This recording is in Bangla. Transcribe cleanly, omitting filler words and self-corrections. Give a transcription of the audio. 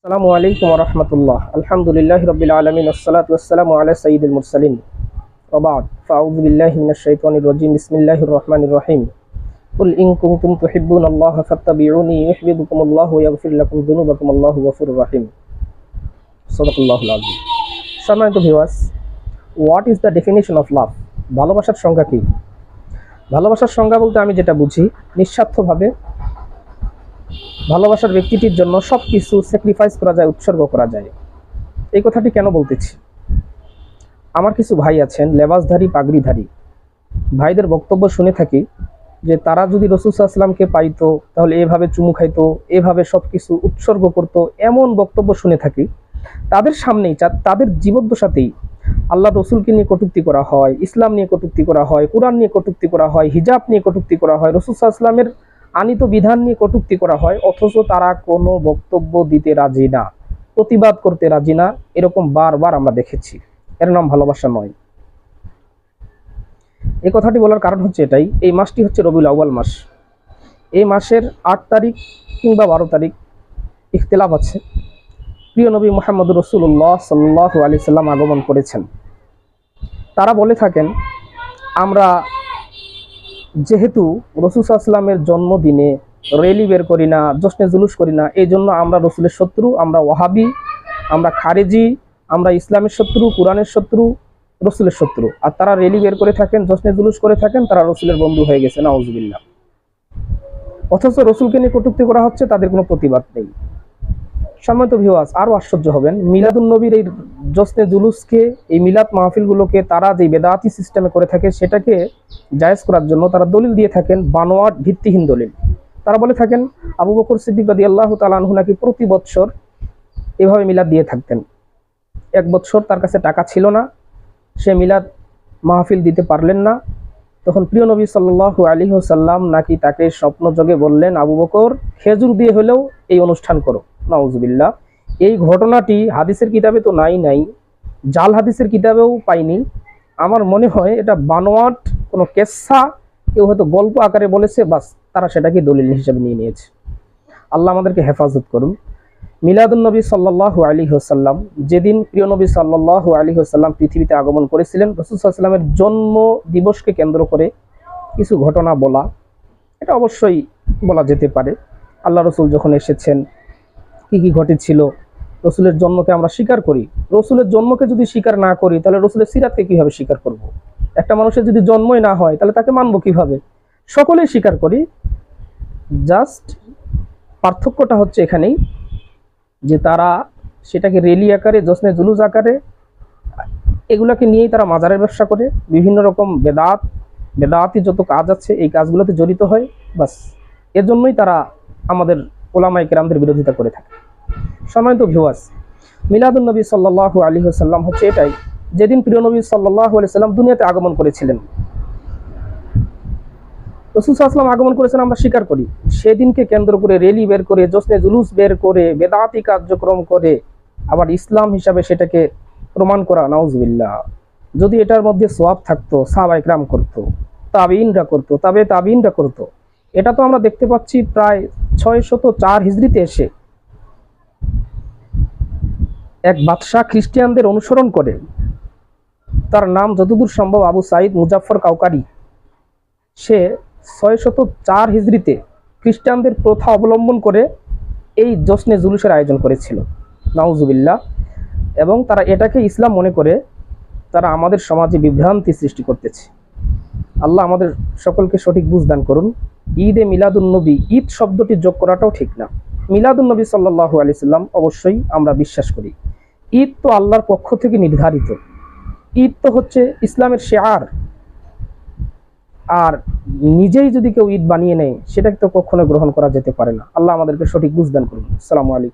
আসসালামু আলাইকুম ওয়া রাহমাতুল্লাহ। আলহামদুলিল্লাহি রাব্বিল আলামিন ওয়াসসালাতু ওয়াসসালামু আলা সাইয়্যিদিল মুরসালিন। ওয়া বা'দ। ফাআউযু বিল্লাহি মিনাশ শাইতানির রাজীম। বিসমিল্লাহির রাহমানির রাহিম। কুল ইন কুনতুম তুহিব্বুনাল্লাহা ফাত্তাবিউনি ইউহিব্বুকুমুল্লাহু ওয়া ইয়াগফির লাকুম যুনুবাকুম আল্লাহু গফুরুর রাহিম। সাদাকাল্লাহুল আযীম। সম্মানিত viewers, what is the definition of love? ভালোবাসার সংজ্ঞা কি? ভালোবাসার সংজ্ঞা বলতে আমি যেটা বুঝি, নিঃস্বার্থভাবে ভালোবাসার ব্যক্তিটির জন্য সবকিছু স্যাক্রিফাইস করা যায়, উৎসর্গ করা যায়। এই কথাটি কেন বলতেছি? আমার কিছু ভাই আছেন লেবাসধারী, পাগড়িধারী ভাইদের বক্তব্য শুনে থাকি যে তারা যদি রাসূল সাল্লাল্লাহু আলাইহি ওয়াসাল্লামকে পাইতো তাহলে এভাবে চুমু খাইতো, এভাবে সবকিছু উৎসর্গ করত, এমন বক্তব্য শুনে থাকি। তাদের সামনেই, তাদের জীবদ্দশাতেই আল্লাহ রসুলকে নিয়ে কটূক্তি করা হয়, ইসলাম নিয়ে কটূক্তি করা হয়, কোরআন নিয়ে কটূক্তি করা হয়, হিজাব নিয়ে কটূক্তি করা হয়, রাসূল সাল্লাল্লাহু আলাইহি ওয়াসাল্লামের আনিত বিধান নিয়ে কটূক্তি করা হয়, অথচ তারা কোনো বক্তব্য দিতে রাজি না, প্রতিবাদ করতে রাজি না। এরকম বারবার আমরা দেখেছি। এর নাম ভালোবাসা নয়। এই কথাটি বলার কারণ হচ্ছে এটাই, এই মাসটি হচ্ছে রবিউল আউয়াল মাস। এই মাসের 8 তারিখ কিংবা 12 তারিখ ইখতিলাফ আছে। প্রিয় নবী মুহাম্মদুর রাসূলুল্লাহ সাল্লাল্লাহু আলাইহি সাল্লাম আগমন করেছেন। তারা বলে থাকেন, আমরা যেহেতু রাসূল সাল্লাল্লাহু আলাইহি সাল্লামের জন্মদিনে র্যালি বের করি না, জশ্নে জুলুস করি না, এই জন্য আমরা রসুলের শত্রু, আমরা ওয়াহাবি, আমরা খারেজি, আমরা ইসলামের শত্রু, কোরআনের শত্রু, রসুলের শত্রু। আর তারা র্যালি বের করে থাকেন, জশ্নে জুলুস করে থাকেন, তারা রসুলের বন্ধু হয়ে গেছে, নাউজুবিল্লাহ। অথচ রসুলকে নিয়ে কটূক্তি করা হচ্ছে, তাদের কোনো প্রতিবাদ নেই। সম্মানিত ভিউয়ার্স, আরও আশ্চর্য হবেন, মিলাদুন নবীর এই জশ্নে জুলুসকে, এই মিলাদ মাহফিলগুলোকে তারা যে বেদাতি সিস্টেমে করে থাকে সেটাকে জায়েজ করার জন্য তারা দলিল দিয়ে থাকেন, বানোয়াট ভিত্তিহীন দলিল। তারা বলে থাকেন আবু বকর সিদ্দিক রাদিয়াল্লাহু তাআলা আনহু নাকি প্রতি বছর এভাবে মিলাদ দিয়ে থাকতেন। এক বছর তার কাছে টাকা ছিল না, সে মিলাদ মাহফিল দিতে পারলেন না। তখন প্রিয় নবী সাল্লাল্লাহু আলাইহি ওয়াসাল্লাম নাকি তাকে স্বপ্নযোগে বললেন, আবু বকর, খেজুর দিয়ে হলেও এই অনুষ্ঠান করো। নাউজুবিল্লাহ। এই ঘটনাটি হাদিসের কিতাবে তো নাই, জাল হাদিসের কিতাবেও পাইনি। আমার মনে হয় এটা বানোয়াট কোনো কেসা, কেউ হয়তো গল্প আকারে বলেছে, বাস তারা সেটাকে দলিল হিসেবে নিয়ে নিয়েছে। আল্লাহ আমাদেরকে হেফাজত করুন। মিলাদুন নবী সাল্লাল্লাহু আলাইহি ওয়াসাল্লাম, যেদিন প্রিয় নবী সাল্লাল্লাহু আলাইহি ওয়াসাল্লাম পৃথিবীতে আগমন করেছিলেন, রাসূল সাল্লাল্লাহু আলাইহি ওয়াসাল্লামের জন্ম দিবসকে কেন্দ্র করে কিছু ঘটনা বলা, এটা অবশ্যই বলা যেতে পারে। আল্লাহ রসুল যখন এসেছেন কি কি ঘটেছিল, রসুলের জন্মকে আমরা স্বীকার করি। রসুলের জন্মকে যদি স্বীকার না করি তাহলে রসুলের সিরাতকে কিভাবে স্বীকার করব? একটা মানুষের যদি জন্মই না হয় তাহলে তাকে মানবো কিভাবে? সকলেই স্বীকার করি, জাস্ট পার্থক্যটা হচ্ছে এখানেই যে তারা সেটাকে রেলি আকারে, জশ্নে জুলুস আকারে, এগুলাকে নিয়েই তারা মাজারের ব্যবসা করে, বিভিন্ন রকম বেদাতি যত কাজ আছে এই কাজগুলোতে জড়িত হয়। বাস এর জন্যই তারা আমাদের ওলামায়ে কেরামদের বিরোধিতা করে থাকে। সম্মানিত ভিউয়ার্স, মিলাদুন নবী সাল্লাল্লাহু আলাইহি ওয়াসাল্লাম হচ্ছে এটাই, যেদিন প্রিয় নবী সাল্লাল্লাহু আলাইহি ওয়াসাল্লাম দুনিয়াতে আগমন করেছিলেন। রাসূল সাল্লাল্লাহু আলাইহি ওয়াসাল্লাম আগমন করেছেন আমরা স্বীকার করি। সেদিনকে কেন্দ্র করে রেলি বের করে, জশ্নে জুলুস বের করে, বেদাতি কার্যক্রম করে আবার ইসলাম হিসাবে সেটাকে প্রমাণ করা, নাউজুবিল্লাহ। যদি এটার মধ্যে সওয়াব থাকতো, সাহাবায়ে কেরাম করতো, তাবিঈনরা করতো, তাবিঈনরা করতো। এটা তো আমরা দেখতে পাচ্ছি প্রায় 604 হিজরিতে এসে এক বাদশাহ খ্রিস্টানদের অনুসরণ করে, তার নাম যতদূর সম্ভব আবু সাঈদ মুজাফফর কাউকারি, সে 604 হিজরিতে খ্রিস্টানদের প্রথা অবলম্বন করে এই জশ্নে জুলুসের আয়োজন করেছিল, নাউজুবিল্লাহ। এবং তারা এটাকে ইসলাম মনে করে তারা আমাদের সমাজে বিভ্রান্তি সৃষ্টি করতেছে। আল্লাহ আমাদের সকলকে সঠিক বুঝ দান করুন। ঈদে মিলাদুন নবী, ঈদ শব্দটি যোগ করাটাও ঠিক না। মিলাদুন নবী সাল্লাল্লাহু আলাইহি সাল্লাম অবশ্যই আমরা বিশ্বাস করি। ঈদ তো আল্লাহর পক্ষ থেকে নির্ধারিত, ঈদ তো হচ্ছে ইসলামের শিআর। আর নিজেই যদি কেউ ঈদ বানিয়ে নেয় সেটাকে তো কখনো গ্রহণ করা যেতে পারে না। আল্লাহ আমাদেরকে সঠিক বুঝ দান করুন। আসসালামু আলাইকুম।